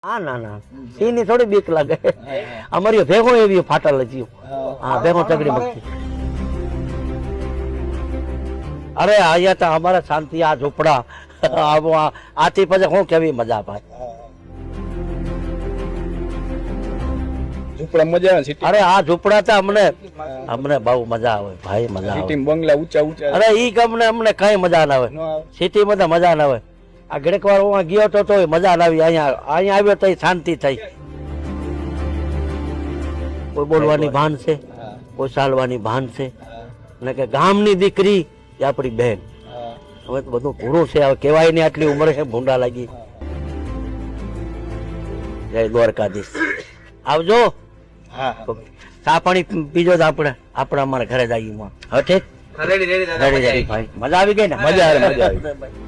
હા ના ના સિંહ ની થોડી બીક લાગે અમારી ભેગો એવી ફાટલ હતી હા ભેગો તગડી બગતી અરે અહીંયા તો અમારે શાંતિ આ ઝૂંપડા આથી પછી હું કેવી મજા ભાઈ ઝૂંપડા મજા આવે સિટી અરે આ ઝૂંપડા તો અમને બહુ મજા આવે ભાઈ મજા આવે સિટી બંગલા ઊંચા ઊંચા અરે ઈ અમને કઈ મજા ના આવે ન આવે સિટીમાં તો મજા ના આવે આ ઘડીક વાર હું ગયો તો મજા ના આવી અહીંયા આવ્યો તો શાંતિ થઈ કોઈ બોલવાની ભાન છે કોઈ ચાલવાની ભાન છે ને કે ગામની દીકરી એ આપણી બહેન હવે તો બધું ભૂરું છે હવે કહેવાય નહીં આટલી ઉંમરે છે ભૂંડા લાગી જય દ્વારકાધીશ આવજો હા ચા પાણી પીજો તો આપણે અમારા ઘરે જઈએ હવે ઠીક રેડી રેડી ભાઈ મજા આવી ગઈ ને મજા આવી